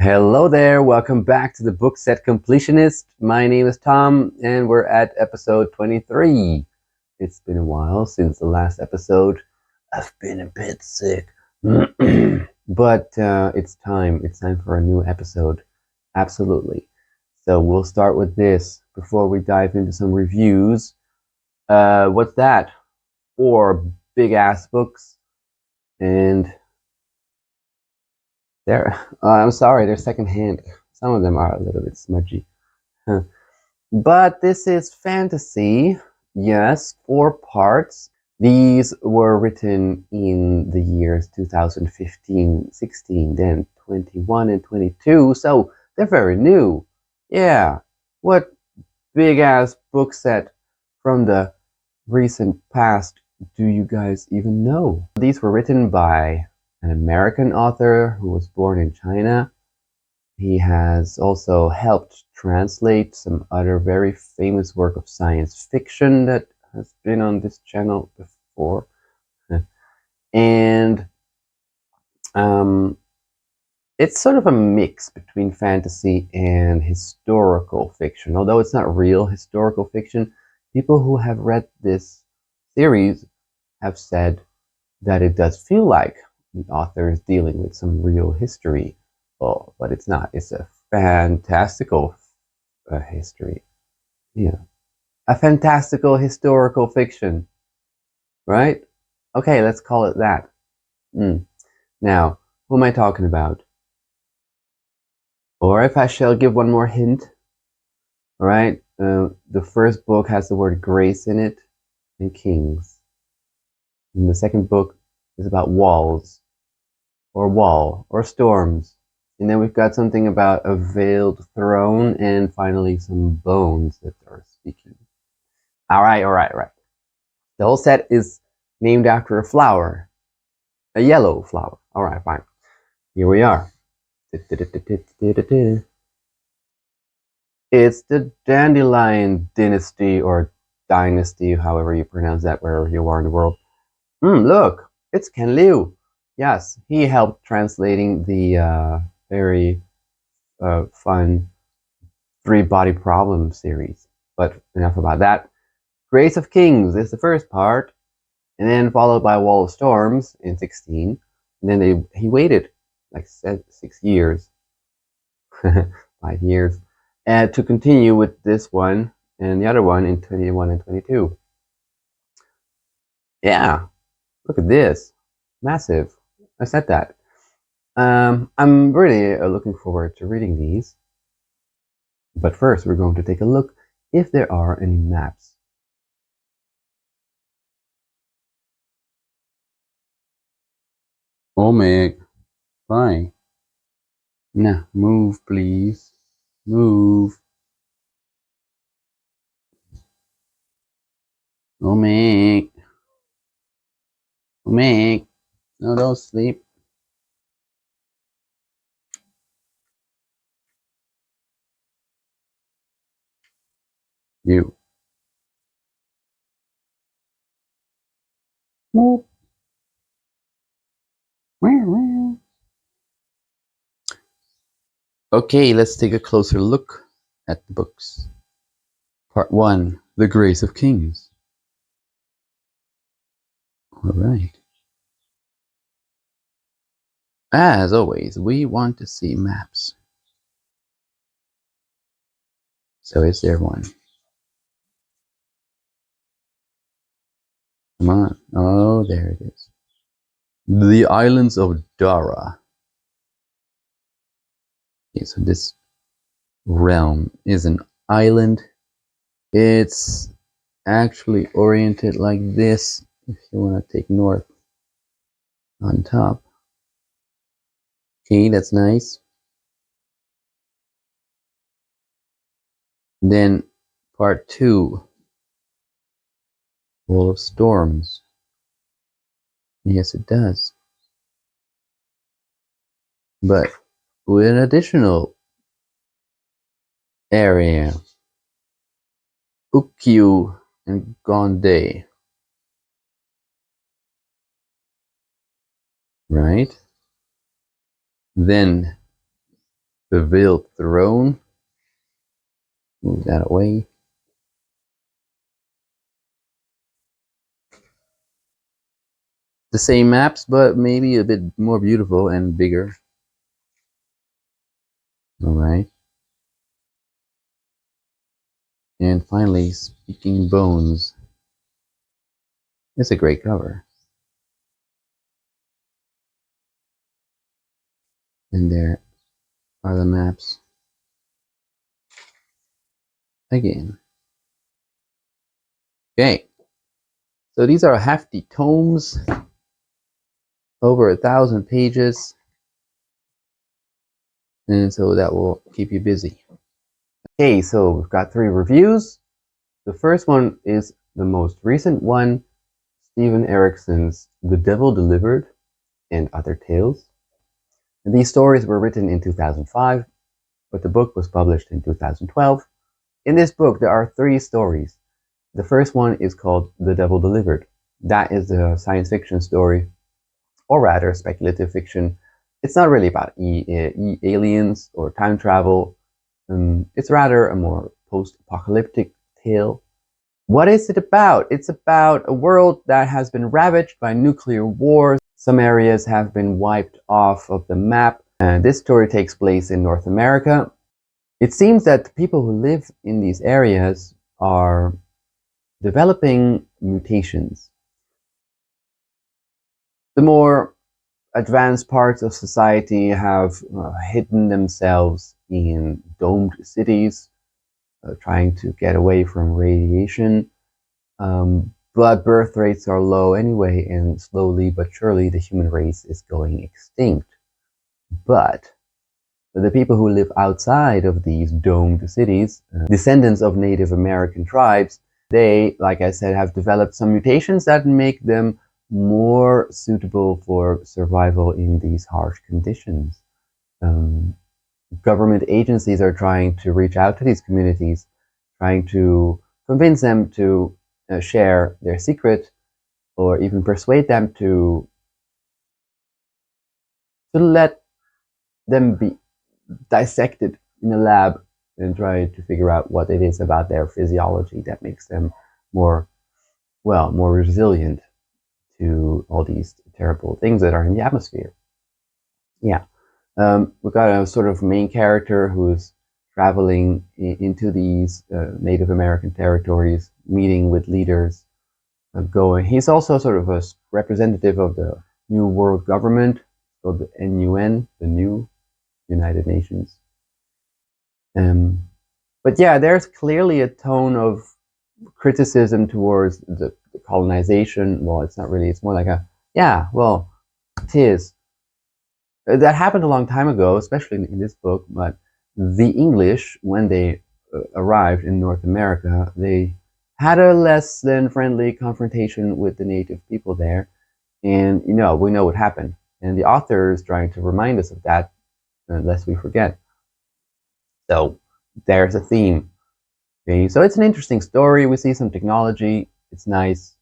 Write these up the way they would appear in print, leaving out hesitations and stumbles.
Hello there, welcome back to the book set Completionist. My name is Tom, and we're at episode 23. It's been a while since the last episode. I've been a bit sick, but it's time. It's time for a new episode. Absolutely. So we'll start with this before we dive into some reviews. What's that? 4 big ass books, and I'm sorry, they're secondhand. Some of them are a little bit smudgy. But this is fantasy. Yes, 4 parts. These were written in the years 2015, 16, then 21 and 22. So they're very new. Yeah. What big ass book set from the recent past do you guys even know? These were written by an American author who was born in China. He has also helped translate some other very famous work of science fiction that has been on this channel before. And it's sort of a mix between fantasy and historical fiction. Although it's not real historical fiction, people who have read this series have said that it does feel like the author is dealing with some real history. Oh, but it's not. It's a fantastical history. Yeah. A fantastical historical fiction. Right? Okay, let's call it that. Now, who am I talking about? Or if I shall give one more hint. Alright, the first book has the word grace in it and kings. And the second book is about walls, or wall, or storms. And then we've got something about a veiled throne, and finally some bones that are speaking. Alright. The whole set is named after a flower. A yellow flower. Alright, fine. Here we are. It's the Dandelion Dynasty, or Dynasty, however you pronounce that, wherever you are in the world. Look, it's Ken Liu. Yes, he helped translating the very fun 3-Body Problem series. But enough about that. Grace of Kings is the first part, and then followed by Wall of Storms in 16. And then he waited like 6 years, 5 years, and to continue with this one and the other one in 21 and 22. Yeah, look at this, massive. I said that. I'm really looking forward to reading these. But first, we're going to take a look if there are any maps. Oh, Meg. Bye. Nah, move, please. Move. Oh, Meg. Oh, Meg. No, don't sleep. You. Move. Okay, let's take a closer look at the books. Part 1, The Grace of Kings. Alright. As always, we want to see maps. So is there one? Come on. Oh, there it is. The Islands of Dara. Okay, so this realm is an island. It's actually oriented like this if you want to take north on top. Okay, that's nice. Then part 2, Wall of Storms. Yes, it does. But with an additional area, Ukyu and Gonde. Right? Then The Veiled Throne. Move that away. The same maps, but maybe a bit more beautiful and bigger. Alright. And finally, Speaking Bones. It's a great cover. And there are the maps. Again. Okay. So these are hefty tomes. Over 1,000 pages. And so that will keep you busy. Okay, so we've got 3 reviews. The first one is the most recent one, Steven Erikson's The Devil Delivered and Other Tales. And these stories were written in 2005, but the book was published in 2012. In this book, there are 3 stories. The first one is called The Devil Delivered. That is a science fiction story, or rather speculative fiction. It's not really about aliens or time travel. It's rather a more post-apocalyptic tale. What is it about? It's about a world that has been ravaged by nuclear wars. Some areas have been wiped off of the map. And this story takes place in North America. It seems that the people who live in these areas are developing mutations. The more advanced parts of society have hidden themselves in domed cities, trying to get away from radiation. But birth rates are low anyway, and slowly but surely the human race is going extinct. But the people who live outside of these domed cities, descendants of Native American tribes, they, like I said, have developed some mutations that make them more suitable for survival in these harsh conditions. Government agencies are trying to reach out to these communities, trying to convince them to share their secret, or even persuade them to let them be dissected in a lab and try to figure out what it is about their physiology that makes them more resilient to all these terrible things that are in the atmosphere. Yeah. We've got a sort of main character who's traveling into these Native American territories, meeting with leaders, he's also sort of a representative of the New World Government, called the NUN, the New United Nations. But yeah, there's clearly a tone of criticism towards the colonization. Well, it's not really, it's more like it is. That happened a long time ago, especially in this book, but the English, when they arrived in North America, they had a less than friendly confrontation with the native people there. And, we know what happened. And the author is trying to remind us of that, lest we forget. So there's a theme. Okay, so it's an interesting story. We see some technology. It's nice.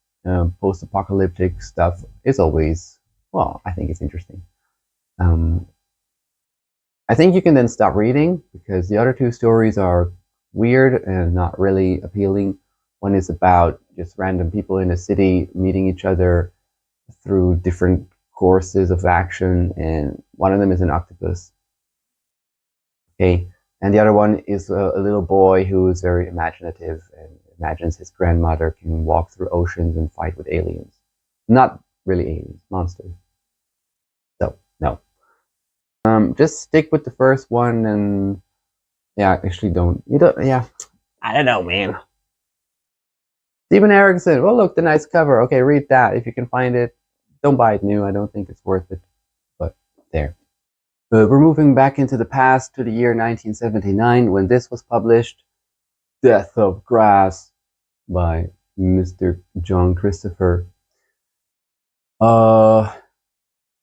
Post-apocalyptic stuff is always, I think it's interesting. I think you can then stop reading, because the other 2 stories are weird and not really appealing. One is about just random people in a city meeting each other through different courses of action, and one of them is an octopus. Okay, and the other one is a little boy who is very imaginative and imagines his grandmother can walk through oceans and fight with aliens. Not really aliens, monsters. So, no. Just stick with the first one, and actually I don't know, man. Steven Erikson, look, the nice cover. Okay, read that if you can find it. Don't buy it new, I don't think it's worth it, but there. We're moving back into the past to the year 1979 when this was published, Death of Grass by Mr. John Christopher.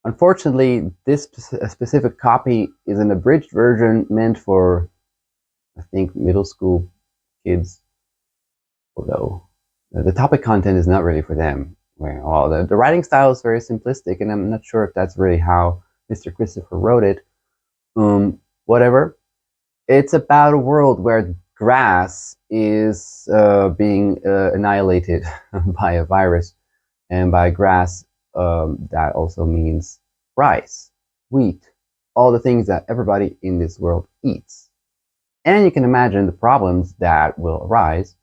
Unfortunately, this specific copy is an abridged version meant for, I think, middle school kids, although the topic content is not really for them. The writing style is very simplistic, and I'm not sure if that's really how Mr. Christopher wrote it. whatever. It's about a world where grass is being annihilated by a virus, and by grass, that also means rice, wheat, all the things that everybody in this world eats. And you can imagine the problems that will arise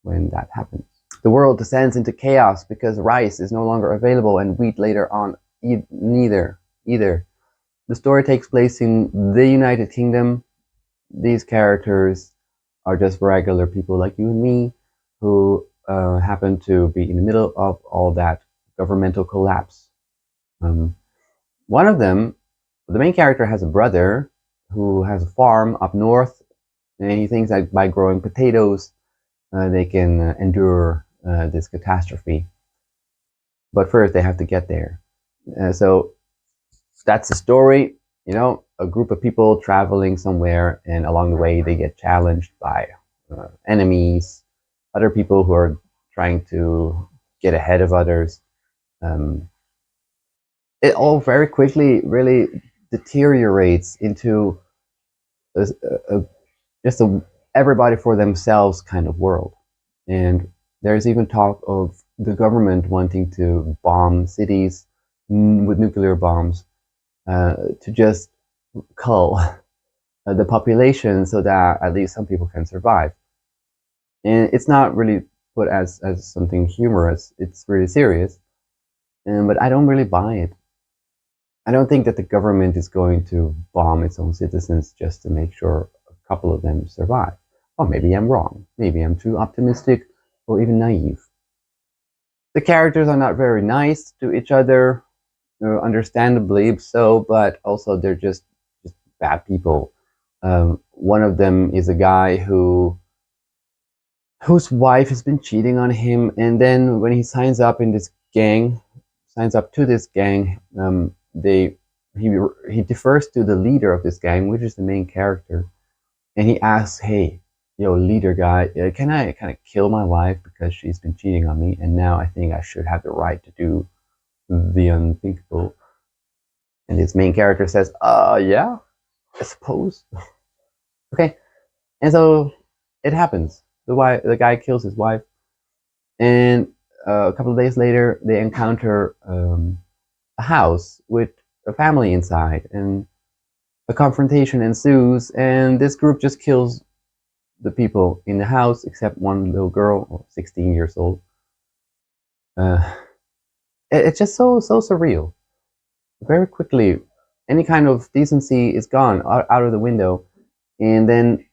when that happens. The world descends into chaos because rice is no longer available and wheat later on neither either. The story takes place in the United Kingdom. These characters are just regular people like you and me who happen to be in the middle of all that governmental collapse. One of them, the main character, has a brother who has a farm up north, and he thinks that by growing potatoes they can endure this catastrophe. But first they have to get there. So that's the story. You know, a group of people traveling somewhere, and along the way they get challenged by enemies, other people who are trying to get ahead of others. It all very quickly really deteriorates into a just a everybody for themselves kind of world. And there's even talk of the government wanting to bomb cities with nuclear bombs to just cull the population so that at least some people can survive. And it's not really put as something humorous, it's really serious. But I don't really buy it. I don't think that the government is going to bomb its own citizens just to make sure a couple of them survive. Or maybe I'm wrong. Maybe I'm too optimistic or even naive. The characters are not very nice to each other, understandably so, but also they're just bad people. One of them is a guy whose wife has been cheating on him, and then when he signs up to this gang, he defers to the leader of this gang, which is the main character, and he asks, "Hey, yo, leader guy, can I kind of kill my wife because she's been cheating on me, and now I think I should have the right to do the unthinkable?" And this main character says, yeah, I suppose." Okay, and so it happens. The guy kills his wife, and a couple of days later, they encounter a house with a family inside, and a confrontation ensues, and this group just kills the people in the house except one little girl, 16 years old. It's just so surreal. Very quickly, any kind of decency is gone out of the window, and then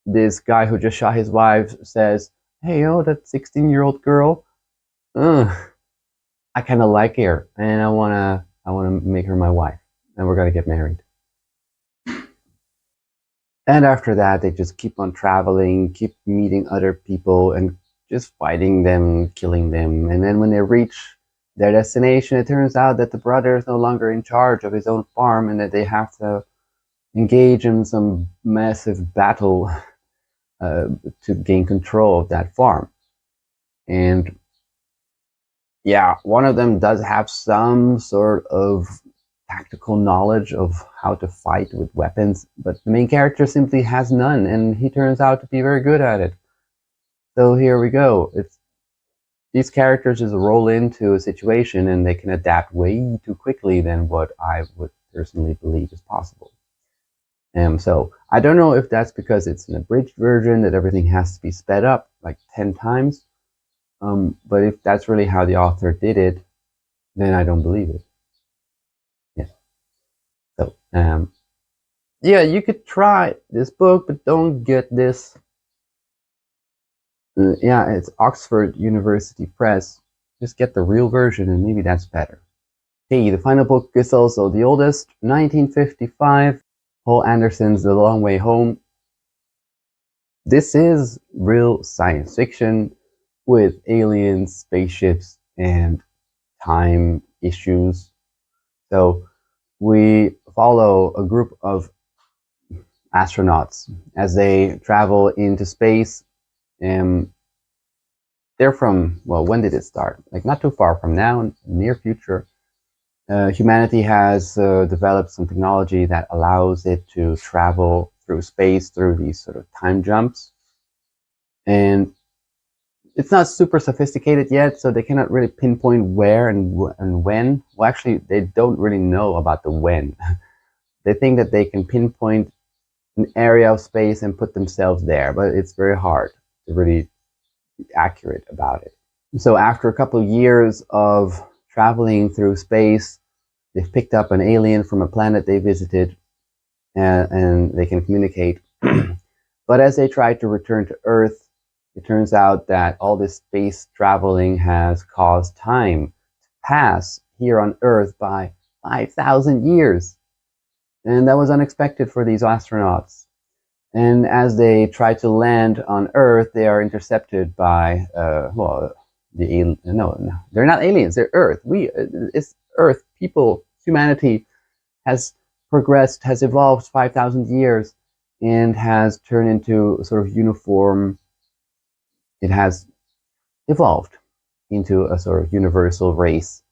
this guy who just shot his wife says, "Hey, you know that 16-year-old girl? I kind of like her, and I wanna make her my wife, and we're gonna get married." And after that, they just keep on traveling, keep meeting other people, and just fighting them, killing them. And then when they reach their destination, it turns out that the brother is no longer in charge of his own farm, and that they have to engage in some massive battle to gain control of that farm. And yeah, one of them does have some sort of tactical knowledge of how to fight with weapons, but the main character simply has none, and he turns out to be very good at it. So here we go. These characters just roll into a situation and they can adapt way too quickly than what I would personally believe is possible. So I don't know if that's because it's an abridged version that everything has to be sped up like 10 times. But if that's really how the author did it, then I don't believe it. Yeah. So, yeah, you could try this book, but don't get this. Yeah, it's Oxford University Press. Just get the real version, and maybe that's better. Okay, the final book is also the oldest, 1955, Poul Anderson's The Long Way Home. This is real science fiction with aliens, spaceships, and time issues. So we follow a group of astronauts as they travel into space. They're from, well, when did it start? Like not too far from now, near future. Humanity has developed some technology that allows it to travel through space through these sort of time jumps. And it's not super sophisticated yet, so they cannot really pinpoint where and when. Well, actually, they don't really know about the when. They think that they can pinpoint an area of space and put themselves there, but it's very hard to really be accurate about it. So after a couple of years of traveling through space, they've picked up an alien from a planet they visited, and they can communicate. But as they try to return to Earth, it turns out that all this space traveling has caused time to pass here on Earth by 5,000 years. And that was unexpected for these astronauts. And as they try to land on Earth, they are intercepted by, no, they're not aliens, they're Earth. It's Earth, people, humanity has progressed, has evolved 5,000 years, and has turned into a sort of uniform. It has evolved into a sort of universal race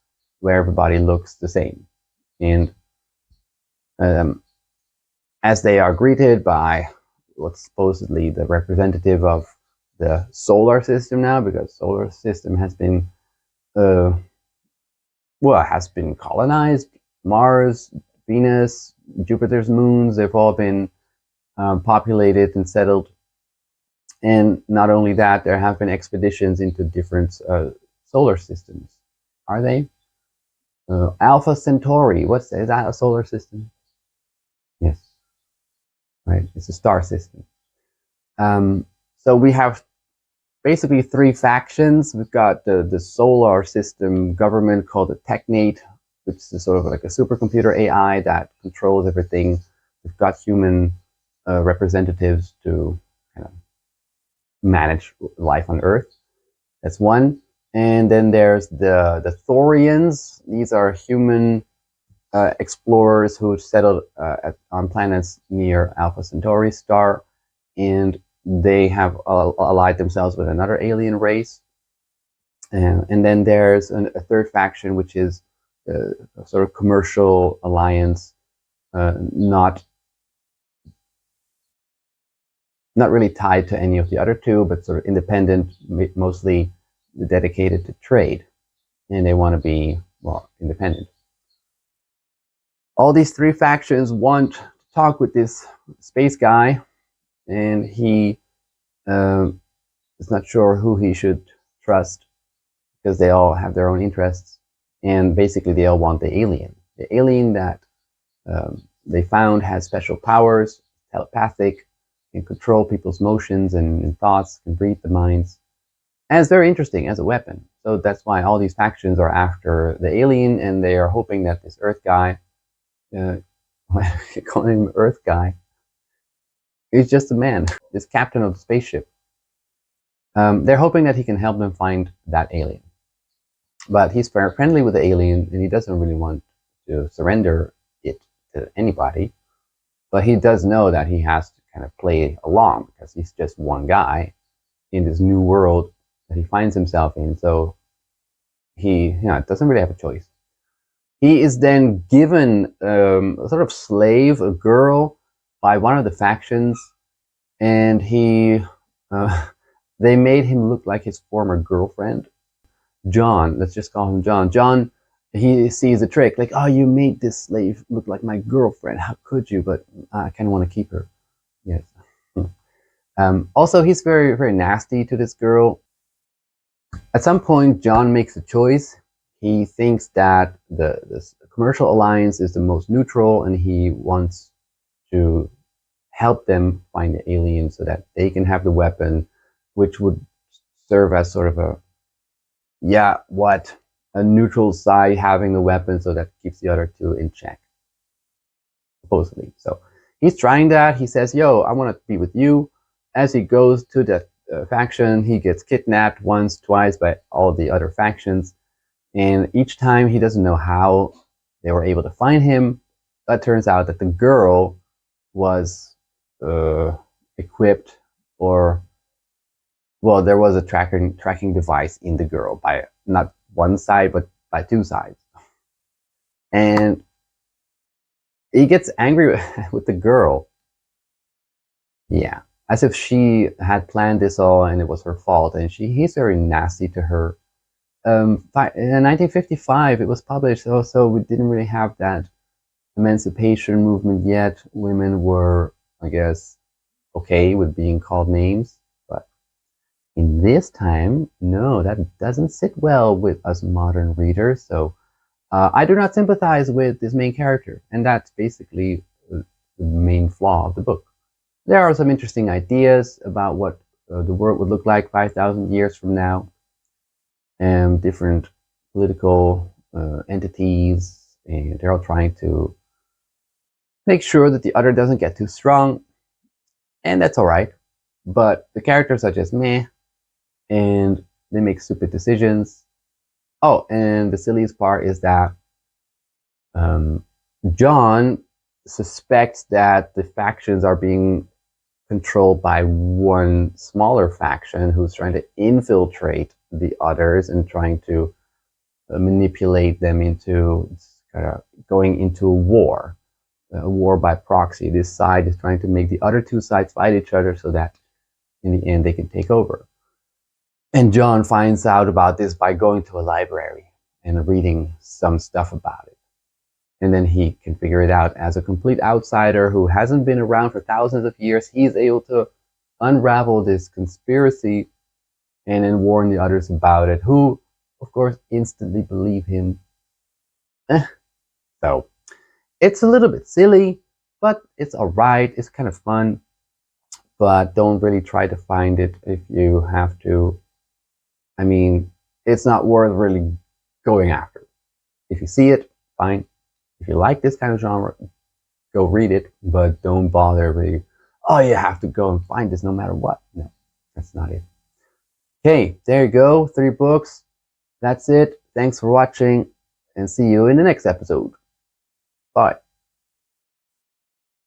where everybody looks the same. And as they are greeted by what's supposedly the representative of the solar system now, because solar system has been has been colonized. Mars, Venus, Jupiter's moons, they've all been populated and settled. And not only that, there have been expeditions into different solar systems. Are they? Alpha Centauri, is that a solar system? Yes, right, it's a star system. So we have basically three factions. We've got the solar system government called the Technate, which is sort of like a supercomputer AI that controls everything. We've got human representatives to kind of manage life on Earth. That's one. And then there's the Thorians. These are human explorers who settled on planets near Alpha Centauri star, and they have allied themselves with another alien race. And then there's a third faction, which is a sort of commercial alliance, not really tied to any of the other two, but sort of independent, mostly dedicated to trade. And they want to be, well, independent. All these three factions want to talk with this space guy, and he is not sure who he should trust because they all have their own interests. And basically, they all want the alien. The alien that they found has special powers, telepathic, can control people's motions and thoughts, can read the minds. And it's very interesting as a weapon. So that's why all these factions are after the alien, and they are hoping that this Earth guy, calling him Earth guy, he's just a man, this captain of the spaceship. They're hoping that he can help them find that alien. But he's very friendly with the alien, and he doesn't really want to surrender it to anybody. But he does know that he has to kind of play along because he's just one guy in this new world that he finds himself in. So he doesn't really have a choice. He is then given a sort of slave, a girl, by one of the factions, and they made him look like his former girlfriend. John, let's just call him John. John, he sees a trick, like, oh, you made this slave look like my girlfriend. How could you? But I kind of want to keep her. Yes. Also, he's very, very nasty to this girl. At some point, John makes a choice. He thinks that this commercial alliance is the most neutral, and he wants to help them find the alien so that they can have the weapon, which would serve as sort of a neutral side having the weapon, so that keeps the other two in check, supposedly. So he's trying that. He says, yo, I want to be with you. As he goes to the faction, he gets kidnapped once, twice by all the other factions. And each time he doesn't know how they were able to find him. But it turns out that the girl was equipped, or, well, there was a tracking device in the girl by not one side, but by two sides. And he gets angry with the girl. Yeah, as if she had planned this all and it was her fault. And he's very nasty to her. In 1955, it was published. Also, we didn't really have that emancipation movement yet. Women were, I guess, okay with being called names. But in this time, no, that doesn't sit well with us modern readers. So I do not sympathize with this main character. And that's basically the main flaw of the book. There are some interesting ideas about what the world would look like 5,000 years from now, and different political entities, and they're all trying to make sure that the other doesn't get too strong, and that's all right. But the characters are just meh, and they make stupid decisions. Oh, and the silliest part is that John suspects that the factions are being controlled by one smaller faction who's trying to infiltrate the others and trying to manipulate them into going into a war by proxy. This side is trying to make the other two sides fight each other so that in the end they can take over. And John finds out about this by going to a library and reading some stuff about it. And then he can figure it out. As a complete outsider who hasn't been around for thousands of years, he's able to unravel this conspiracy and then warn the others about it, who, of course, instantly believe him. So, it's a little bit silly, but it's alright. It's kind of fun. But don't really try to find it if you have to. I mean, it's not worth really going after. If you see it, fine. If you like this kind of genre, go read it, but don't bother with, oh, you have to go and find this no matter what. No, that's not it. Okay, there you go. 3 books. That's it. Thanks for watching, and see you in the next episode. Bye.